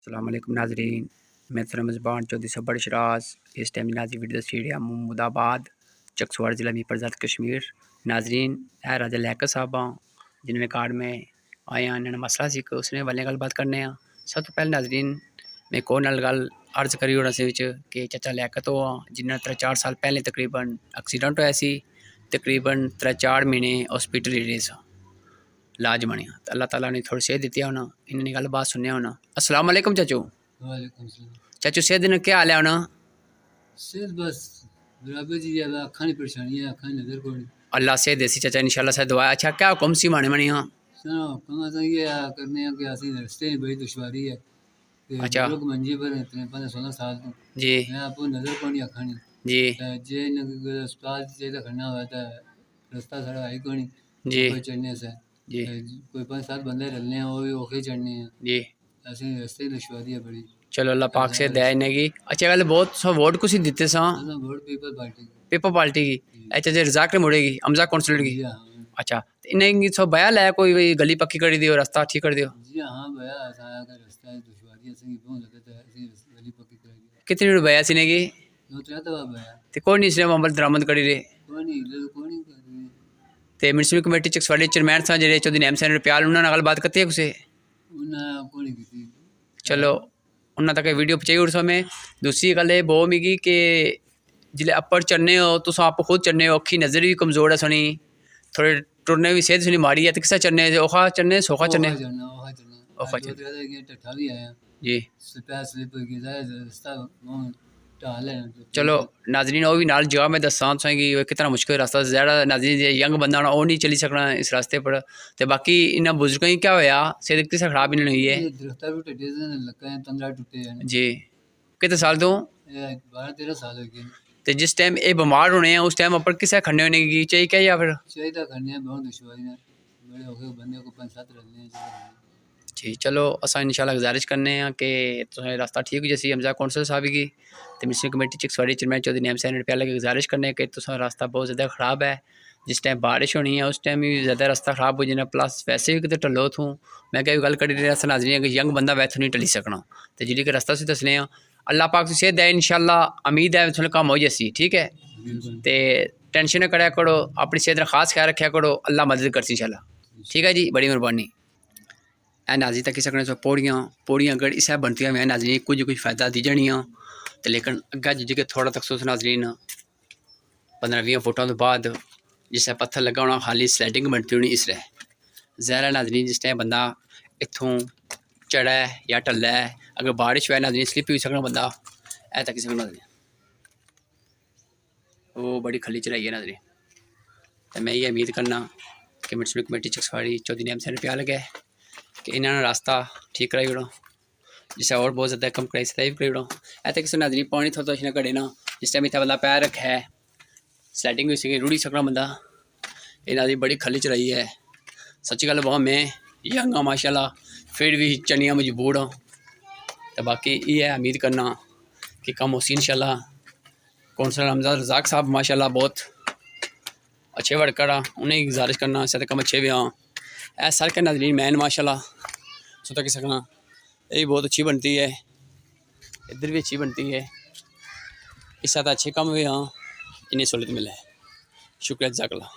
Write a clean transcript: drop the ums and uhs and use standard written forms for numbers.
अस्सलाम वालेकुम नाजरीन, मैं रमज़बान चौधरी सबर शराज। इस टाइम नाजी वीडियो स्टेडियम महमूदाबाद चकसवाड़ ज़िला में परजात कश्मीर। नाजरीन है राजा लैकर साहब जिन्होंने कार्ड में आए हैं, इन्होंने मसला सी उसने वाले गल बात करने हैं। सब तो पहले नाजरीन मैं को नाल गल अर्ज करी होना से कि चाचा लैकर तो जिन्हें 3-4 साल पहले तकरीबन एक्सीडेंट होया सी, तकरीबन 3-4 महीने हॉस्पिटल ही रहे इलाज बनिया। तो अल्लाह ताला ने थोड़ी सेहत दी होना, इन्होंने गल बात सुनने होना। अस्सलाम वालेकुम चाचू। वालेकुम सलाम। चाचू सेहत दिन क्या हाल है होना? सेहत बस बराबर जी है, अखा की परेशानी है, अखा नजर को नहीं। अल्लाह सेहत देसी चाचा इंशाल्लाह से दुआ। अच्छा क्या हुक्म सी माने मनी? हाँ सुनो कमा तो ये करने हैं कि असली रास्ते में बड़ी दुश्वारी है कि अच्छा बुजुर्ग मंजी पर हैं, इतने 15-16 साल तो जी मैं आपको नजर को नहीं अखा नहीं जी जे अस्पताल चाहिए खड़ना हुआ था, रास्ता सारा आई को नहीं जी कोई चढ़ने से जी कोई 5-7 बंदे रलने हैं, वो भी ओखे चढ़ने हैं। जी। असली रास्ते की दुश्वारी है बड़ी। चलो अल्लाह पाक से दया इन्हें। अच्छा गल बहुत सौ वोट कुछ दिते सा हाँ वोट पीपल पार्टी की। पेपर पार्टी की। अच्छा जी रजाक ने मुड़ेगी हमजा कौंसलर की। जी हाँ अच्छा इन्हें सो बयाल है कोई गली पक्की कर दियो, रास्ता ठीक कर दियो। जी हाँ भैया आया का रास्ता है दुश्वारी है, सही बहुत लगता है, ऐसी गली पक्की करेगी कितनी रुपया सी नेगी? दो त्रै दफा भैया ते कोई नहीं इसने मामल दरामद करी रहे। कोई नहीं ले कोई नहीं कर रही ते म्यूनसिपल कमेटी चकसवाड़ी चेयरमैन सा जेडे चौधरी नैम सैन प्याल उन्होंने गल बात करती है कुछ? उन्हें कोई नहीं की चलो उन्होंने तक वीडियो पहुँचाई उस समय। दूसरी गल ये बहुत मिगी कि जिले अपर चढ़ने हो तुस आप खुद चढ़ने हो, अखी नज़र भी कमज़ोर है सुनी, थोड़े टुरने भी सेहत सुनी माड़ी है, तो किसा चढ़ने औखा चढ़ने सौखा चढ़ने? औखा चढ़ने टट्ठा भी आया जी। स्लिप की रास्ता ढाल है चलो नाजरीन वो भी नाल जगह में दसा तुसेंगी कितना मुश्किल रास्ता ज़्यादा नाजरीन जे यंग बंदा होना वो नहीं चली सकना इस रास्ते पर। तो बाकी इन्होंने बुजुर्गों की क्या होया सेहत किसा खराब इन्होंने हुई है? दरख्त भी टटे लक्का है, तंद्रा टुटे हैं जी। कितने साल तो? 12-13 साल हो गए। तो जिस टाइम ये बीमार होने हैं उस टाइम अपन किसे खड़ने होने की चाहिए क्या या फिर? चाहिए करने हैं बहुत दुश्वारी है, बड़े हो गए बंदे को 5-7 रलने हैं। जी चलो असा इंशाल्लाह गुजारिश करने हैं कि तुसें रास्ता ठीक जैसी हमजा कौंसल साहब की तो municipal committee Chakswari chairman Chaudhary Naeem Sain प्याल की गुजारिश करने कि तुसें रास्ता बहुत ज़्यादा ख़राब है। जिस टाइम बारिश होनी है उस टाइम भी ज़्यादा रास्ता ख़राब हो जाना, प्लस वैसे भी कितने टलो थूँ मैं क्या गल करी रहा नाजरी कि यंग बंदा वैसे नहीं टली सकना। तो जी कि रास्ता से दसने अल्लाह पाक से सेहत है इंशाल्लाह उम्मीद है थोड़ा कम हो जैसी ठीक है। तो टेंशन न कराया करो, अपनी सेहत का खास ख्याल रखा करो, अल्लाह मदद करसी इंशाल्लाह ठीक है जी। बड़ी मेहरबानी। ए नाजी तक सकने सो पौड़ियाँ अगर इस बनती मैं नाजरी कुछ फ़ायदा दी जानियाँ तो लेकिन अग्गे जी के थोड़ा तक सोच नाजरीन 15-20 फुटों तो बाद जिससे पत्थर लगा होना खाली स्लाइडिंग बनती होनी इस ज़हरा नाजरीन जिस टाइम बंदा इत्थों चढ़ा है या टल्ला है अगर बारिश हुआ नाजरीन स्लिप भी सकना बंदा ऐ तक सकना नाजरीन वो बड़ी खली चढ़ाई है नाजरीन। तो मैं ये उम्मीद करना कि म्यूनसिपल कमेटी चकसवाड़ी चौधरी नैम सैन प्याल गए कि इन्होंने रास्ता ठीक कराई ओड़ो, जिससे और बहुत ज़्यादा कम कराई सताई भी कराई ओड़ो। ऐसे किसी नाजरी पानी थोड़ा तो घड़े ना जिस टाइम इतना बंदा पैर रखा है स्लाइडिंग भी सके रुड़ी सकना बंदा। ये नाजरी बड़ी खली चढ़ाई है सच्ची गल बहुत मैं यंग हाँ माशाल्लाह फिर भी चढ़निया मजबूर हाँ। तो बाकी ये है उम्मीद करना कि कम होसी इंशाल्लाह। कौंसलर हमजा रजाक साहब माशाल्लाह बहुत अच्छे वर्कर हाँ, उन्हें गुजारिश करना ऐसे कम अच्छे भी हाँ। ऐसा सर के नाजरीन मैन माशाल्लाह सुता कि सकना ये बहुत अच्छी बनती है, इधर भी अच्छी बनती है, इस साथ अच्छे काम भी हाँ इन्हें सहूलत मिले। शुक्रिया जज़ाकल्लाह।